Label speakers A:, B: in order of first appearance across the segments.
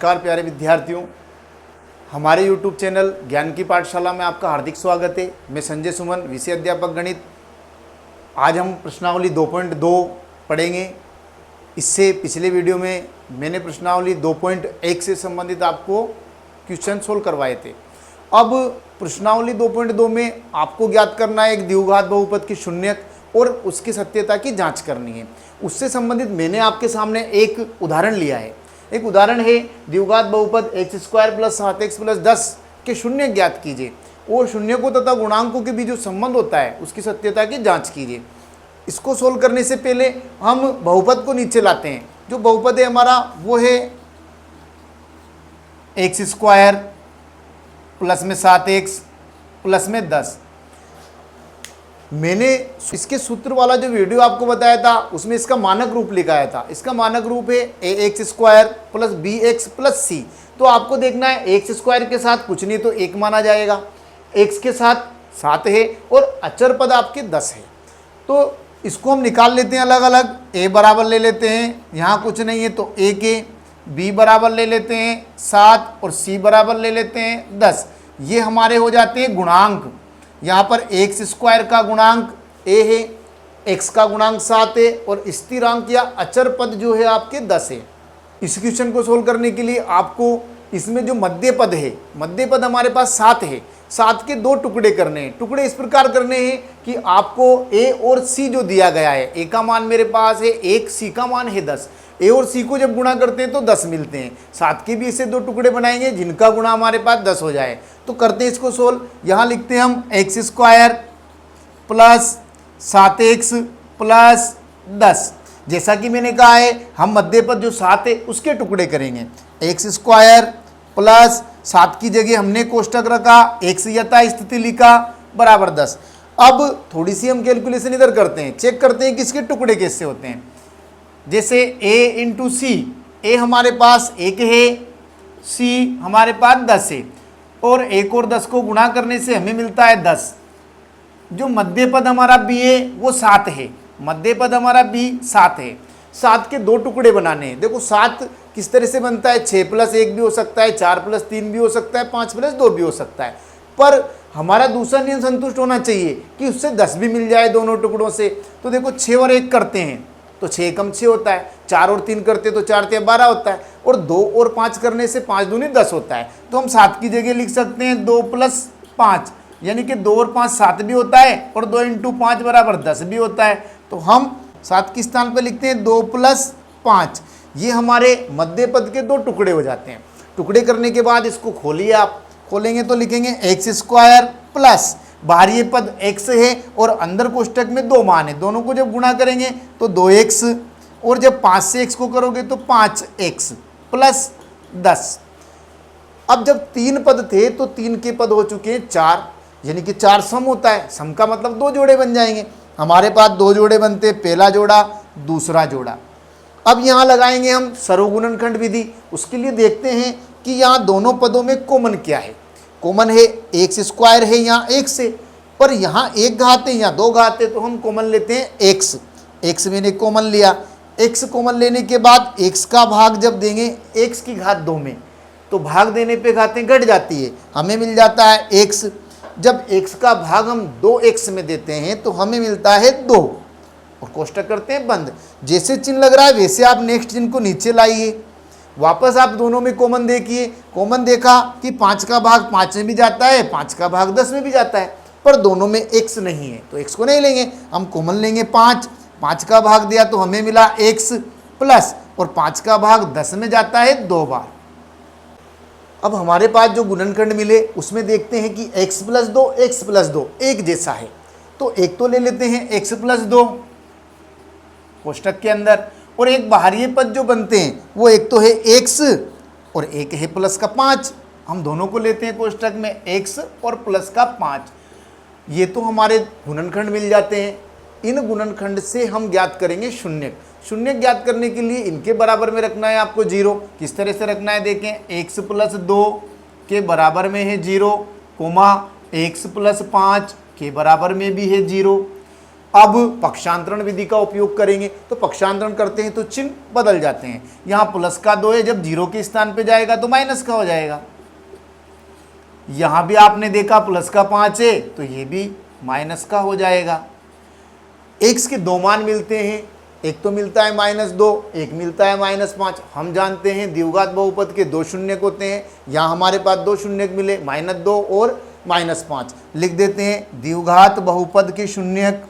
A: नमस्कार प्यारे विद्यार्थियों, हमारे YouTube चैनल ज्ञान की पाठशाला में आपका हार्दिक स्वागत है। मैं संजय सुमन, विषय अध्यापक गणित। आज हम प्रश्नावली 2.2 पढ़ेंगे। इससे पिछले वीडियो में मैंने प्रश्नावली 2.1 से संबंधित आपको क्वेश्चन सोल्व करवाए थे। अब प्रश्नावली 2.2 में आपको ज्ञात करना है एक द्विघात बहुपद की शून्यक और उसकी सत्यता की जांच करनी है। उससे संबंधित मैंने आपके सामने एक उदाहरण लिया है। एक उदाहरण है द्विघात बहुपद x² + 7x + 10 के शून्य ज्ञात कीजिए और शून्यकों तथा गुणांकों के बीच जो संबंध होता है उसकी सत्यता की जांच कीजिए। इसको सोल्व करने से पहले हम बहुपद को नीचे लाते हैं। जो बहुपद है हमारा वो है x² प्लस में 7x प्लस में 10। मैंने इसके सूत्र वाला जो वीडियो आपको बताया था उसमें इसका मानक रूप लिखाया था। इसका मानक रूप है ax² + bx + c। तो आपको देखना है x² के साथ कुछ नहीं तो 1 माना जाएगा, x के साथ 7 है और अचर पद आपके 10 है। तो इसको हम निकाल लेते हैं अलग अलग। a बराबर ले लेते हैं, यहाँ कुछ नहीं है तो 1 है, b बराबर ले लेते हैं 7 और c बराबर ले लेते हैं 10। ये हमारे हो जाते हैं गुणांक। यहाँ पर x² का गुणांक a है, x का गुणांक 7 है और स्थिरांक या अचर पद जो है आपके 10 है। इस क्वेश्चन को सोल्व करने के लिए आपको इसमें जो मध्य पद है, मध्य पद हमारे पास 7 है, 7 के 2 टुकड़े करने हैं। टुकड़े इस प्रकार करने हैं कि आपको a और c जो दिया गया है, a का मान मेरे पास है 1, c का मान है 10। a और c को जब गुणा करते हैं तो 10 मिलते हैं। 7 के भी ऐसे 2 टुकड़े बनाएंगे जिनका गुणा हमारे पास 10 हो जाए। तो करते हैं इसको सोल्व। यहाँ लिखते हैं हम x² + 7x + 10। जैसा कि मैंने कहा है हम मध्य पद जो 7 है उसके टुकड़े करेंगे। x² + 7 की जगह हमने कोष्टक रखा, x यथा स्थिति लिखा बराबर 10। अब थोड़ी सी हम कैलकुलेशन इधर करते हैं, चेक करते हैं कि इसके टुकड़े कैसे होते हैं। जैसे a × c, a हमारे पास 1 है, c हमारे पास 10 है और 1 और 10 को गुणा करने से हमें मिलता है 10। जो मध्य पद हमारा b है वो 7 है, मध्य पद हमारा b 7 है। 7 के 2 टुकड़े बनाने हैं। देखो 7 किस तरह से बनता है, 6 + 1 भी हो सकता है, 4 + 3 भी हो सकता है, 5 + 2 भी हो सकता है। पर हमारा दूसरा नियम संतुष्ट होना चाहिए कि उससे 10 भी मिल जाए दोनों टुकड़ों से। तो देखो 6 और 1 करते हैं तो 6 कम 6 होता है, 4 और 3 करते तो 4 × 12 होता है और 2 और 5 करने से 5 दूनी 10 होता है। तो हम 7 की जगह लिख सकते हैं 2 + 5, यानी कि 2 और 5 7 भी होता है और 2 × 5 बराबर 10 भी होता है। तो हम 7 के स्थान पर लिखते हैं 2 + 5। ये हमारे मध्य पद के 2 टुकड़े हो जाते हैं। टुकड़े करने के बाद इसको खोलिए, आप खोलेंगे तो लिखेंगे x² प्लस बाहरी पद x है और अंदर कोष्टक में 2 मान है, दोनों को जब गुणा करेंगे तो 2x और जब 5 से x को करोगे तो 5x + 10। अब जब 3 पद थे तो 3 के पद हो चुके हैं 4, यानी कि 4 सम होता है। सम का मतलब 2 जोड़े बन जाएंगे। हमारे पास 2 जोड़े बनते हैं, पहला जोड़ा दूसरा जोड़ा। अब यहाँ लगाएंगे हम सर्वगुणनखंड विधि। उसके लिए देखते हैं कि यहाँ दोनों पदों में कॉमन क्या है। कॉमन है x² है यहाँ x है, पर यहाँ 1 घात है यहाँ 2 घात है, तो हम कॉमन लेते हैं x। x मैंने कॉमन लिया। x कॉमन लेने के बाद x का भाग जब देंगे x की घात 2 में तो भाग देने पे घातें घट जाती है, हमें मिल जाता है x। जब x का भाग हम 2x में देते हैं तो हमें मिलता है 2 और कोष्टक करते हैं बंद। जैसे चिन्ह लग रहा है वैसे आप नेक्स्ट चिन्ह को नीचे लाइए। वापस आप दोनों में कॉमन देखिए। कॉमन देखा कि 5 का भाग 5 में भी जाता है, 5 का भाग 10 में भी जाता है, पर दोनों में x नहीं है तो x को नहीं लेंगे, हम कॉमन लेंगे 5। 5 का भाग दिया तो हमें मिला x प्लस और 5 का भाग 10 में जाता है 2 बार। अब हमारे पास जो गुणनखंड मिले उसमें देखते हैं कि x + 2 एक जैसा है, तो एक तो ले लेते हैं x + 2 कोष्टक के अंदर, और एक बाहरी पद जो बनते हैं वो एक तो है x और एक है प्लस का 5। हम दोनों को लेते हैं कोष्टक में x और प्लस का 5। ये तो हमारे गुणनखंड मिल जाते हैं। इन गुणनखंड से हम ज्ञात करेंगे शून्यक। शून्यक ज्ञात करने के लिए इनके बराबर में रखना है आपको 0। किस तरह से रखना है देखें, x + 2 के बराबर में है 0, कोमा x + 5 के बराबर में भी है 0। अब पक्षांतरण विधि का उपयोग करेंगे, तो पक्षांतरण करते हैं तो चिन्ह बदल जाते हैं। यहाँ प्लस का 2 है, जब 0 के स्थान पे जाएगा तो माइनस का हो जाएगा। यहाँ भी आपने देखा प्लस का 5 है तो ये भी माइनस का हो जाएगा। x के दो मान मिलते हैं, एक तो मिलता है -2, एक मिलता है -5। हम जानते हैं द्विघात बहुपद के 2 शून्यक होते हैं, यहाँ हमारे पास 2 शून्यक मिले, -2 और -5। लिख देते हैं द्विघात बहुपद के शून्यक,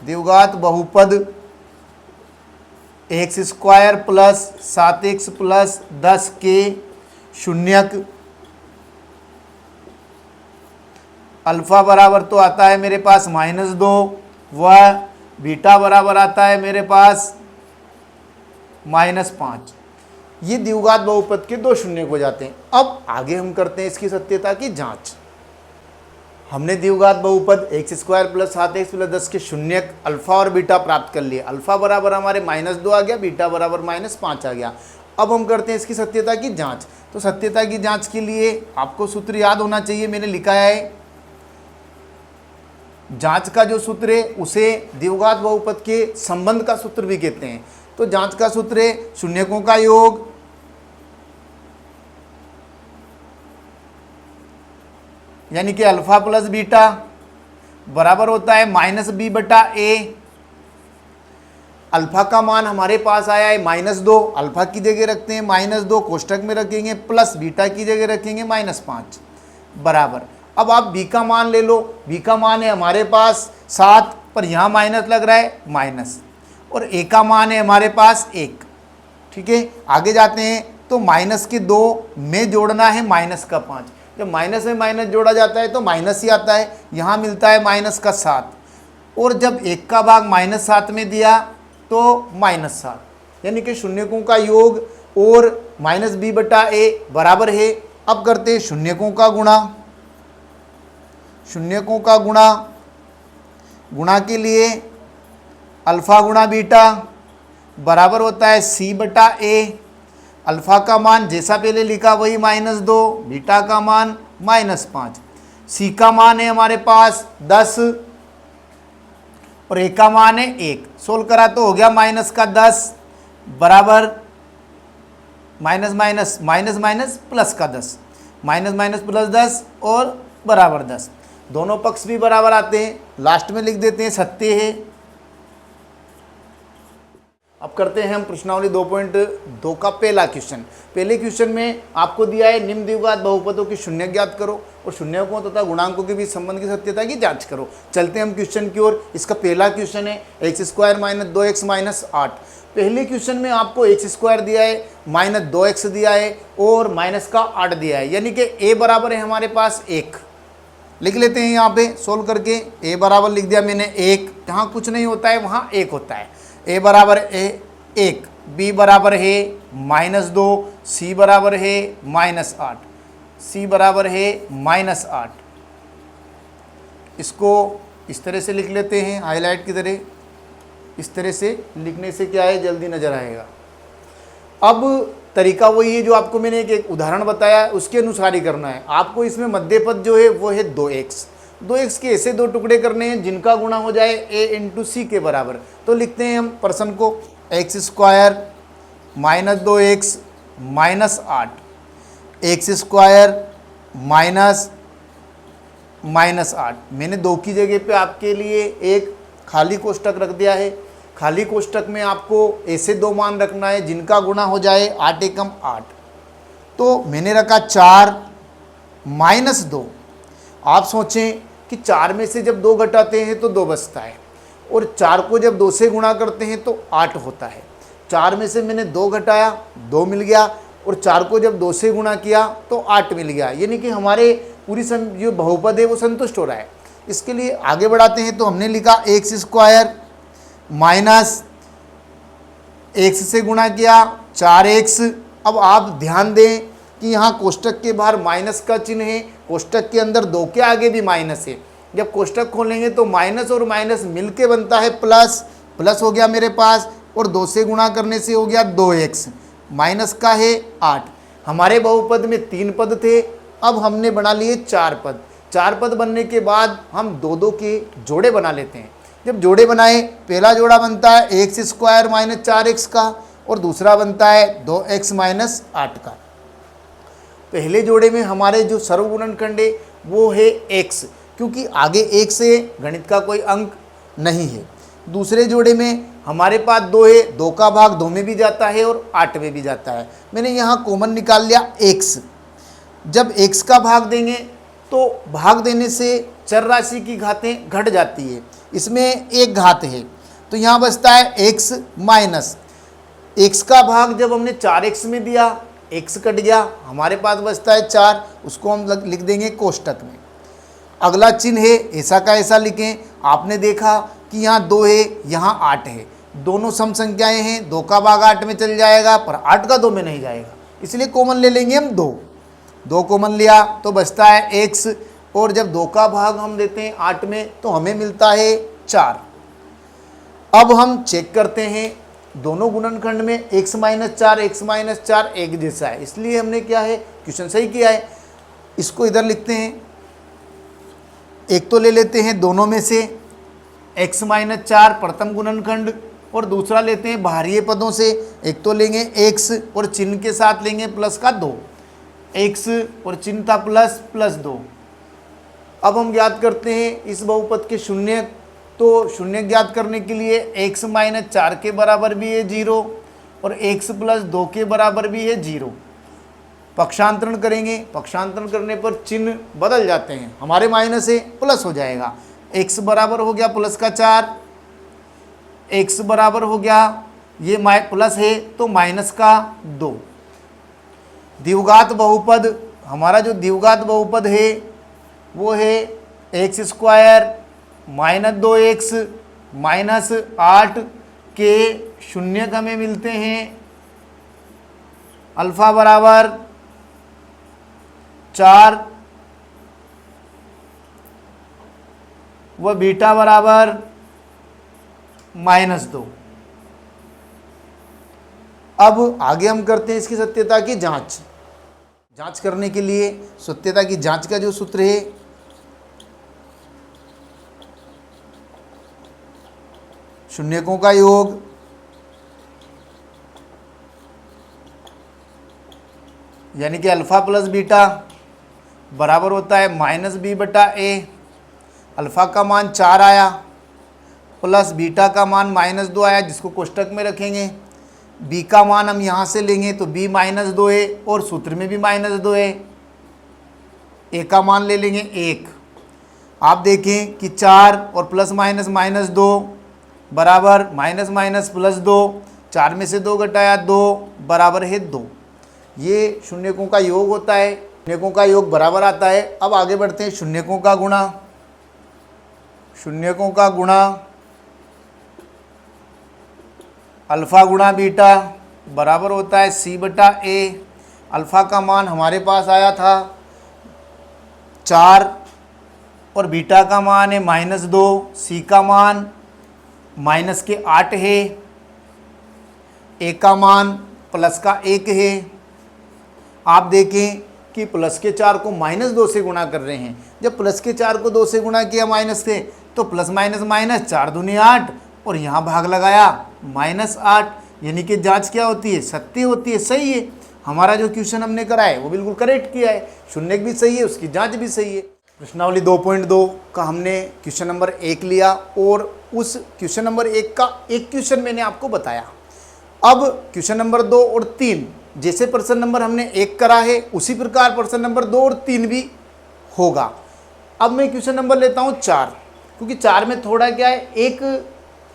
A: द्विघात बहुपद x² + 7x + 10 के शून्यक। अल्फा बराबर तो आता है मेरे पास -2 व बीटा बराबर आता है मेरे पास -5। ये द्विघात बहुपद के 2 शून्य हो जाते हैं। अब आगे हम करते हैं इसकी सत्यता की जांच। हमने द्विघात बहुपद x² + 7x + 10 के शून्यक अल्फा और बीटा प्राप्त कर लिए। अल्फा बराबर हमारे -2 आ गया, बीटा बराबर -5 आ गया। अब हम करते हैं इसकी सत्यता की जांच। तो सत्यता की जांच के लिए आपको सूत्र याद होना चाहिए, मैंने लिखा है। जांच का जो सूत्र है उसे द्विघात बहुपद के संबंध का सूत्र भी कहते हैं। तो जांच का सूत्र है शून्यकों का योग यानी कि अल्फा प्लस बीटा बराबर होता है -b/a। अल्फा का मान हमारे पास आया है -2, अल्फा की जगह रखते हैं -2, कोष्टक में रखेंगे, प्लस बीटा की जगह रखेंगे -5 बराबर। अब आप b का मान ले लो, b का मान है हमारे पास 7, पर यहाँ माइनस लग रहा है माइनस, और a का मान है हमारे पास 1। ठीक है, आगे जाते हैं तो माइनस के 2 में जोड़ना है माइनस का 5। जब माइनस में माइनस जोड़ा जाता है तो माइनस ही आता है, यहाँ मिलता है माइनस का 7, और जब 1 का भाग -7 में दिया तो -7, यानी कि शून्यकों का योग और -b/a बराबर है। अब करते हैं शून्यकों का गुणा। शून्यकों का गुणा के लिए अल्फा गुणा बीटा बराबर होता है c/a। अल्फा का मान जैसा पहले लिखा वही -2, बीटा का मान -5, c का मान है हमारे पास 10 और a का मान है 1। सोल्व करा तो हो गया -10 बराबर माइनस प्लस का 10, माइनस प्लस 10 और बराबर 10। दोनों पक्ष भी बराबर आते हैं। लास्ट में लिख देते हैं सत्य है। अब करते हैं हम प्रश्नावली 2.2 का पहला क्वेश्चन। पहले क्वेश्चन में आपको दिया है निम्न द्विघात बहुपदों की शून्य ज्ञात करो और शून्यकों तथा गुणांकों के बीच संबंध की सत्यता की जांच करो। चलते हैं हम क्वेश्चन की ओर। इसका पहला क्वेश्चन है x² - 2x - 8। पहले क्वेश्चन में आपको x² दिया है, -2x दिया है और -8 दिया है, यानी कि a बराबर है हमारे पास 1। लिख लेते हैं यहाँ पे सोल्व करके। a बराबर लिख दिया मैंने 1, जहाँ कुछ नहीं होता है वहाँ 1 होता है। a बराबर 1, b बराबर है -2, c बराबर है -8, c बराबर है -8। इसको इस तरह से लिख लेते हैं हाईलाइट की तरह। इस तरह से लिखने से क्या है, जल्दी नज़र आएगा। अब तरीका वही है जो आपको मैंने एक उदाहरण बताया, उसके अनुसार ही करना है आपको। इसमें मध्य पद जो है वो है 2x के ऐसे 2 टुकड़े करने हैं जिनका गुणा हो जाए a × c के बराबर। तो लिखते हैं हम प्रश्न को x² - 2x - 8, x² -8। मैंने 2 की जगह पे आपके लिए एक खाली कोष्टक रख दिया है। खाली कोष्टक में आपको ऐसे 2 मान रखना है जिनका गुणा हो जाए 8 × 8। तो मैंने रखा 4 -2। आप सोचें कि 4 में से जब 2 घटाते हैं तो 2 बचता है, और 4 को जब 2 से गुणा करते हैं तो 8 होता है। 4 में से मैंने 2 घटाया, 2 मिल गया, और 4 को जब 2 से गुणा किया तो 8 मिल गया, यानी कि हमारे पूरी जो बहुपद है वो संतुष्ट हो रहा है। इसके लिए आगे बढ़ाते हैं। तो हमने लिखा x² माइनस x से गुणा किया 4x। अब आप ध्यान दें कि यहाँ कोष्टक के बाहर माइनस का चिन्ह है, कोष्टक के अंदर 2 के आगे भी माइनस है। जब कोष्टक खोलेंगे तो माइनस और माइनस मिलके बनता है प्लस। प्लस हो गया मेरे पास, और 2 से गुणा करने से हो गया 2x, माइनस का है 8। हमारे बहुपद में 3 पद थे, अब हमने बना लिए 4 पद। 4 पद बनने के बाद हम 2-2 के जोड़े बना लेते हैं। जब जोड़े बनाए, पहला जोड़ा बनता है एक्स स्क्वायर माइनस 4x का और दूसरा बनता है 2x माइनस 8 का। पहले जोड़े में हमारे जो सर्वगुणनखंड है वो है x, क्योंकि आगे 1 से गणित का कोई अंक नहीं है। दूसरे जोड़े में हमारे पास 2 है, 2 का भाग 2 में भी जाता है और 8 में भी जाता है। मैंने यहाँ कॉमन निकाल लिया x। जब x का भाग देंगे तो भाग देने से चर राशि की घातें घट जाती है, इसमें एक घात है तो यहाँ बचता है x माइनस x का भाग जब हमने 4x में दिया, x कट गया, हमारे पास बचता है 4, उसको हम लिख देंगे कोष्टक में। अगला चिन्ह है ऐसा का ऐसा लिखें। आपने देखा कि यहाँ 2 है, यहाँ 8 है, दोनों सम संख्याएं हैं, 2 का भाग 8 में चल जाएगा पर 8 का 2 में नहीं जाएगा, इसलिए कॉमन ले लेंगे हम 2 कॉमन लिया तो बचता है x, और जब 2 का भाग हम देते हैं 8 में तो हमें मिलता है 4। अब हम चेक करते हैं दोनों गुणनखंड में x माइनस 4 एक जैसा है, इसलिए हमने क्या है क्वेश्चन सही किया है। इसको इधर लिखते हैं, एक तो ले लेते हैं दोनों में से x माइनस 4 प्रथम गुणनखंड और दूसरा लेते हैं बाहरी पदों से, एक तो लेंगे x और चिन्ह के साथ लेंगे प्लस का 2, x और चिन्ह था प्लस 2। अब हम ज्ञात करते हैं इस बहुपद के शून्य, तो शून्य ज्ञात करने के लिए x माइनस 4 के बराबर भी है 0 और x प्लस 2 के बराबर भी है 0। पक्षांतरण करेंगे, पक्षांतरण करने पर चिन्ह बदल जाते हैं, हमारे माइनस है प्लस हो जाएगा, x बराबर हो गया प्लस का 4, x बराबर हो गया ये प्लस है तो माइनस का 2। द्विघात बहुपद, हमारा जो द्विघात बहुपद है वो है x square minus 2x minus 8 के शून्य हमें मिलते हैं अल्फा बराबर 4 व बीटा बराबर -2। अब आगे हम करते हैं इसकी सत्यता की जांच। जांच करने के लिए सत्यता की जांच का जो सूत्र है शून्यकों का योग यानी कि अल्फा प्लस बीटा बराबर होता है -b/a। अल्फा का मान 4 आया प्लस बीटा का मान -2 आया, जिसको कोष्टक में रखेंगे। b का मान हम यहाँ से लेंगे तो b -2 है और सूत्र में भी -2 है। a का मान ले लेंगे 1। आप देखें कि 4 और प्लस माइनस -2 बराबर -+2, 4 में से 2 घटाया 2 बराबर है 2। ये शून्यकों का योग होता है, शून्यकों का योग बराबर आता है। अब आगे बढ़ते हैं शून्यकों का गुणा। शून्यकों का गुणा अल्फा गुणा बीटा बराबर होता है c/a। अल्फा का मान हमारे पास आया था 4 और बीटा का मान है -2, c का मान -8 है, a का मान +1 है। आप देखें कि +4 को -2 से गुणा कर रहे हैं। जब +4 को 2 से गुणा किया माइनस से तो प्लस माइनस माइनस 4 दूनी 8 और यहाँ भाग लगाया -8, यानी कि जांच क्या होती है, सत्य होती है, सही है। हमारा जो क्वेश्चन हमने करा है वो बिल्कुल करेक्ट किया है, शून्य भी सही है, उसकी जांच भी सही है। प्रश्नावली 2.2 का हमने क्वेश्चन नंबर 1 लिया और उस क्वेश्चन नंबर 1 का एक क्वेश्चन मैंने आपको बताया। अब क्वेश्चन नंबर 2 और 3 जैसे प्रश्न नंबर हमने 1 करा है उसी प्रकार प्रश्न नंबर 2 और 3 भी होगा। अब मैं क्वेश्चन नंबर लेता हूँ 4, क्योंकि 4 में थोड़ा क्या है, एक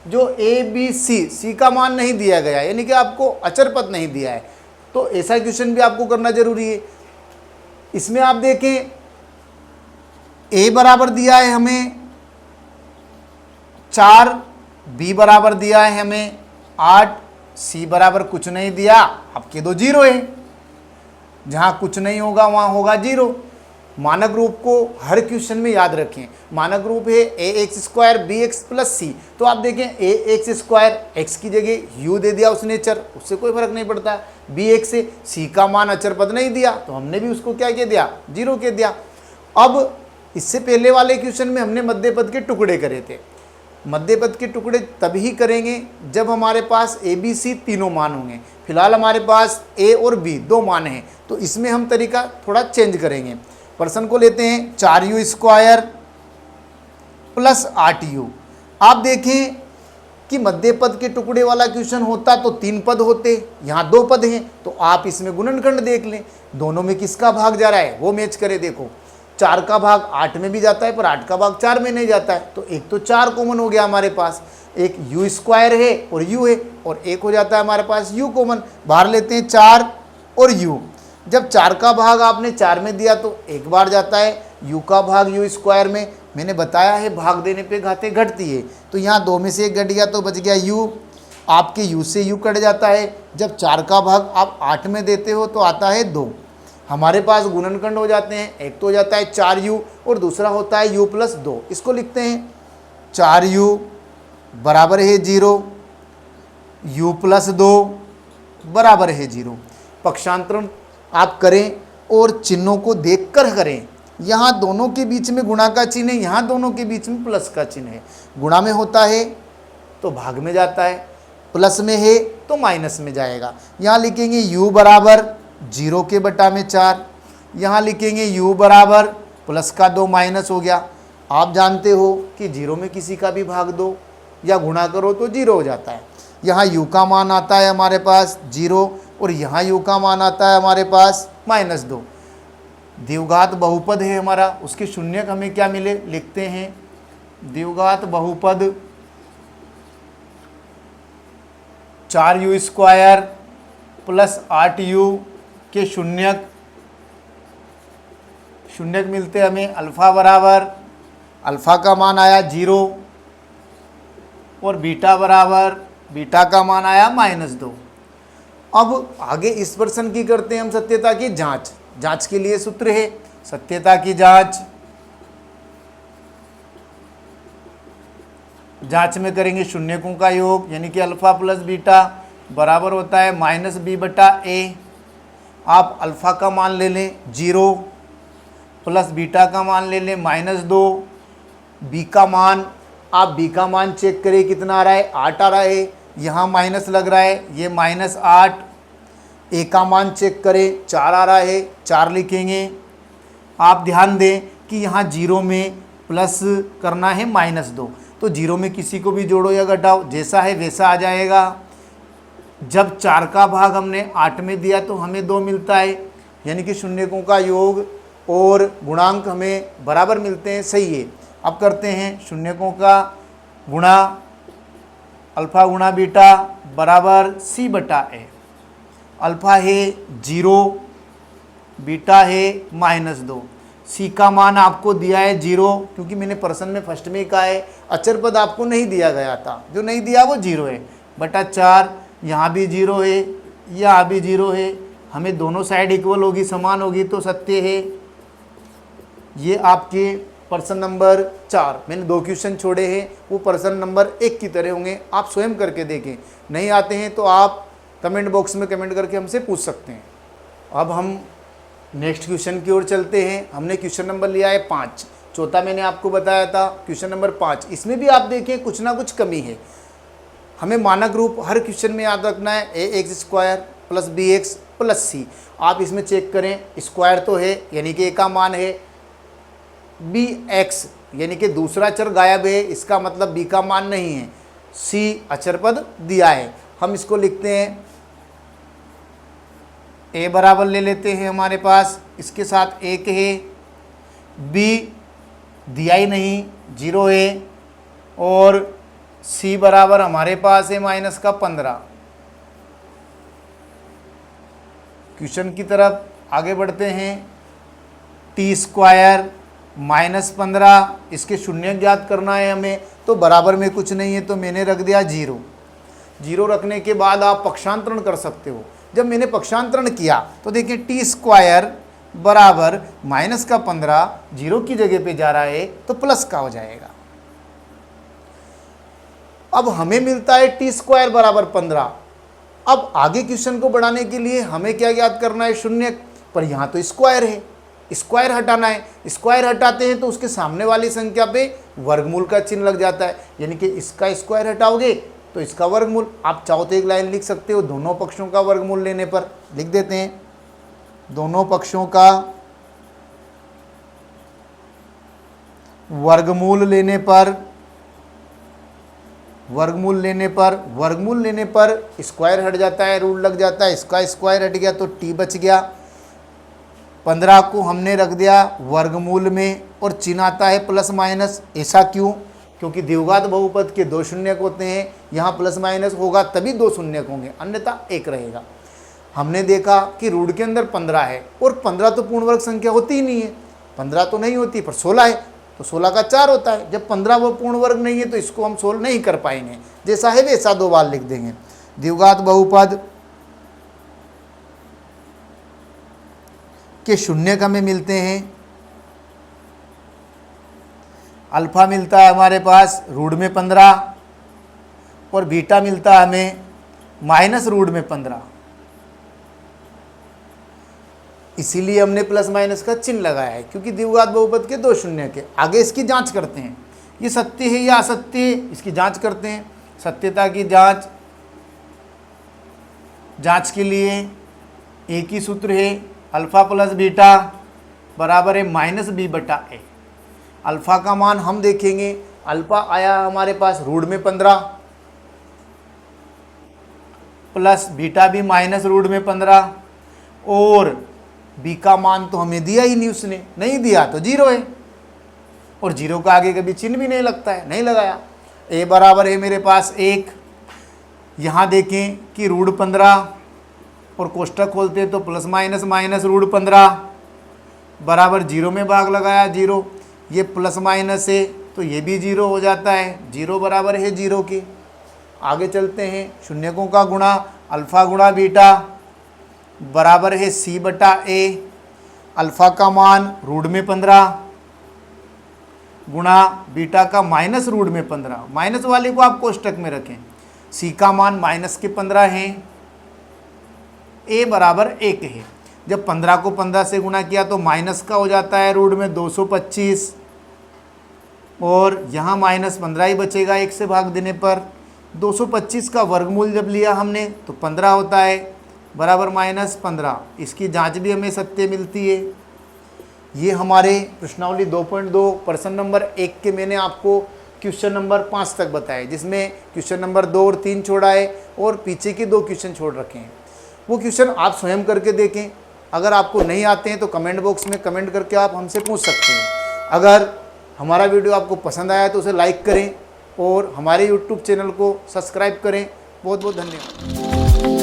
A: जो ABC का मान नहीं दिया गया है, यानी कि आपको अचर पद नहीं दिया है, तो ऐसा क्वेश्चन भी आपको करना जरूरी है। इसमें आप देखें A बराबर दिया है हमें 4, B बराबर दिया है हमें 8, C बराबर कुछ नहीं दिया, आपके 2 0 है। जहाँ कुछ नहीं होगा वहाँ होगा 0। मानक रूप को हर क्वेश्चन में याद रखें। मानक रूप है ax² bx + c। तो आप देखें ax², x की जगह u दे दिया उसने चर, उससे कोई फर्क नहीं पड़ता। bx से c का मान अचर पद नहीं दिया तो हमने भी उसको क्या कह दिया, 0 कह दिया। अब इससे पहले वाले क्वेश्चन में हमने मध्य पद के टुकड़े करे थे, मध्य पद के टुकड़े तभी करेंगे जब हमारे पास ए बी सी तीनों मान होंगे। फिलहाल हमारे पास ए और बी दो मान हैं, तो इसमें हम तरीका थोड़ा चेंज करेंगे। प्रश्न को लेते हैं 4u² प्लस 8u। आप देखें कि मध्य पद के टुकड़े वाला क्वेश्चन होता तो 3 पद होते, यहाँ 2 पद हैं, तो आप इसमें गुणनखंड देख लें, दोनों में किसका भाग जा रहा है वो मैच करें। देखो 4 का भाग 8 में भी जाता है पर 8 का भाग 4 में नहीं जाता है, तो एक तो 4 कॉमन हो गया हमारे पास, एक u² है और u है, और एक हो जाता है हमारे पास u कॉमन। बाहर लेते हैं 4 और u। जब 4 का भाग आपने 4 में दिया तो एक बार जाता है, u का भाग u² में, मैंने बताया है भाग देने पे घाते घटती है, तो यहाँ 2 में से 1 घट गया तो बच गया u। आपके u से u कट जाता है, जब 4 का भाग आप 8 में देते हो तो आता है 2। हमारे पास गुणनखंड हो जाते हैं, एक तो हो जाता है 4u और दूसरा होता है u + 2। इसको लिखते हैं 4u बराबर है 0, u + 2 बराबर है 0। पक्षांतरण आप करें और चिन्हों को देखकर करें। यहाँ दोनों के बीच में गुणा का चिन्ह है, यहाँ दोनों के बीच में प्लस का चिन्ह है। गुणा में होता है तो भाग में जाता है, प्लस में है तो माइनस में जाएगा। यहाँ लिखेंगे u बराबर 0 के बटा में 4, यहाँ लिखेंगे u बराबर प्लस का 2 माइनस हो गया। आप जानते हो कि 0 में किसी का भी भाग दो या गुणा करो तो 0 हो जाता है। यहाँ u का मान आता है हमारे पास 0 और यहाँ u का मान आता है हमारे पास -2। द्विघात बहुपद है हमारा, उसके शून्यक हमें क्या मिले लिखते हैं, द्विघात बहुपद 4u² प्लस 8u के शून्यक मिलते हमें अल्फ़ा बराबर, अल्फ़ा का मान आया 0 और बीटा बराबर, बीटा का मान आया -2। अब आगे इस प्रश्न की करते हैं हम सत्यता की जांच। जांच के लिए सूत्र है सत्यता की जांच। जांच में करेंगे शून्यकों का योग, यानी कि अल्फ़ा प्लस बीटा बराबर होता है -b/a। आप अल्फ़ा का मान ले लें 0 प्लस बीटा का मान ले लें -2। बी का मान, आप बी का मान चेक करें कितना आ रहा है, 8 आ रहा है, यहाँ माइनस लग रहा है, ये -8। ए का मान चेक करें 4 आ रहा है, 4 लिखेंगे। आप ध्यान दें कि यहाँ 0 में प्लस करना है -2, तो 0 में किसी को भी जोड़ो या घटाओ, जैसा है वैसा आ जाएगा। जब 4 का भाग हमने 8 में दिया तो हमें 2 मिलता है, यानी कि शून्यकों का योग और गुणांक हमें बराबर मिलते हैं, सही है। अब करते हैं शून्यकों का गुणा, अल्फ़ा गुणा बीटा बराबर c/a। अल्फ़ा है 0, बीटा है -2। सी का मान आपको दिया है 0, क्योंकि मैंने प्रश्न में फर्स्ट में ही कहा है अचर पद आपको नहीं दिया गया था, जो नहीं दिया वो 0 है, बटा 4। यहाँ भी 0 है, यहाँ भी 0 है, हमें दोनों साइड इक्वल होगी, समान होगी तो सत्य है। ये आपके प्रश्न नंबर 4, मैंने 2 क्वेश्चन छोड़े हैं, वो प्रश्न नंबर 1 की तरह होंगे, आप स्वयं करके देखें। नहीं आते हैं तो आप कमेंट बॉक्स में कमेंट करके हमसे पूछ सकते हैं। अब हम नेक्स्ट क्वेश्चन की ओर चलते हैं। हमने क्वेश्चन नंबर लिया है 5, चौथा मैंने आपको बताया था क्वेश्चन नंबर 5। इसमें भी आप देखें कुछ ना कुछ कमी है। हमें मानक रूप हर क्वेश्चन में याद रखना है, ax² plus bx plus c। आप इसमें चेक करें, स्क्वायर तो है यानी कि a का मान है, bx यानी कि दूसरा चर गायब है, इसका मतलब b का मान नहीं है, c अचर पद दिया है। हम इसको लिखते हैं a बराबर ले लेते हैं हमारे पास, इसके साथ 1 है, b दिया ही नहीं 0 है, और c बराबर हमारे पास है -15। क्वेश्चन की तरफ आगे बढ़ते हैं। t² -15, इसके शून्य ज्ञात करना है हमें, तो बराबर में कुछ नहीं है तो मैंने रख दिया 0। 0 रखने के बाद आप पक्षांतरण कर सकते हो। जब मैंने पक्षांतरण किया तो देखिए t² बराबर -15, 0 की जगह पे जा रहा है तो प्लस का हो जाएगा। अब हमें मिलता है t² बराबर 15। अब आगे क्वेश्चन को बढ़ाने के लिए हमें क्या याद करना है, शून्य, पर यहाँ तो स्क्वायर है स्क्वायर हटाना है, स्क्वायर हटाते हैं तो उसके सामने वाली संख्या पे वर्गमूल का चिन्ह लग जाता है, यानी कि इसका स्क्वायर हटाओगे तो इसका वर्गमूल। आप चाहो तो एक लाइन लिख सकते हो, दोनों पक्षों का वर्गमूल लेने पर लिख देते हैं, दोनों पक्षों का वर्गमूल लेने पर वर्गमूल लेने पर स्क्वायर हट जाता है, रूट लग जाता है, इसका स्क्वायर हट गया तो टी बच गया। 15 को हमने रख दिया वर्गमूल में और चिन्ह आता है प्लस माइनस। ऐसा क्यों? क्योंकि द्विघात बहुपद के 2 शून्यक होते हैं, यहाँ प्लस माइनस होगा तभी 2 शून्यक होंगे, अन्यथा 1 रहेगा। हमने देखा कि रूट के अंदर 15 है और 15 तो पूर्ण वर्ग संख्या होती ही नहीं है, 15 तो नहीं होती, पर 16 है तो 16 का 4 होता है। जब 15 वो पूर्ण वर्ग नहीं है तो इसको हम सोल्व नहीं कर पाएंगे, जैसा है वैसा 2 बार लिख देंगे। द्विघात बहुपद के शून्यक हमें मिलते हैं, अल्फा मिलता है हमारे पास रूट में 15 और बीटा मिलता है हमें माइनस रूट में 15, इसीलिए हमने प्लस माइनस का चिन्ह लगाया है, क्योंकि द्विघात बहुपद के 2 शून्यक है। आगे इसकी जांच करते हैं, ये सत्य है या असत्य है, इसकी जांच करते हैं। सत्यता की जांच के लिए एक ही सूत्र है, अल्फा प्लस बीटा बराबर है माइनस बी बटा ए। अल्फा का मान हम देखेंगे, अल्फा आया हमारे पास रूट में 15 प्लस बीटा भी माइनस रूट में 15, और बी का मान तो हमें दिया ही नहीं, उसने नहीं दिया तो 0 है, और 0 का आगे कभी चिन्ह भी नहीं लगता है, नहीं लगाया। ए बराबर है मेरे पास 1, यहाँ देखें कि रूट 15 और कोष्टक खोलते हैं तो प्लस माइनस माइनस रूट 15 बराबर 0 में भाग लगाया 0, ये प्लस माइनस है तो ये भी 0 हो जाता है, 0 बराबर है 0 के। आगे चलते हैं, शून्यकों का गुणा अल्फा गुणा बीटा बराबर है सी बटा ए। अल्फा का मान रूट में 15 गुणा बीटा का माइनस रूट में 15, माइनस वाले को आप कोष्टक में रखें। सी का मान माइनस के 15 है, ए बराबर 1 है। जब 15 को 15 से गुणा किया तो माइनस का हो जाता है रूट में 225, और यहाँ माइनस 15 ही बचेगा 1 से भाग देने पर। 225 का वर्गमूल जब लिया हमने तो 15 होता है, बराबर माइनस 15। इसकी जांच भी हमें सत्य मिलती है। ये हमारे प्रश्नावली 2.2 प्रश्न नंबर 1 के मैंने आपको क्वेश्चन नंबर 5 तक बताए, जिसमें क्वेश्चन नंबर 2 और 3 छोड़ा है और पीछे के 2 क्वेश्चन छोड़ रखे हैं। वो क्वेश्चन आप स्वयं करके देखें। अगर आपको नहीं आते हैं तो कमेंट बॉक्स में कमेंट करके आप हमसे पूछ सकते हैं। अगर हमारा वीडियो आपको पसंद आया तो उसे लाइक करें और हमारे YouTube चैनल को सब्सक्राइब करें। बहुत बहुत धन्यवाद।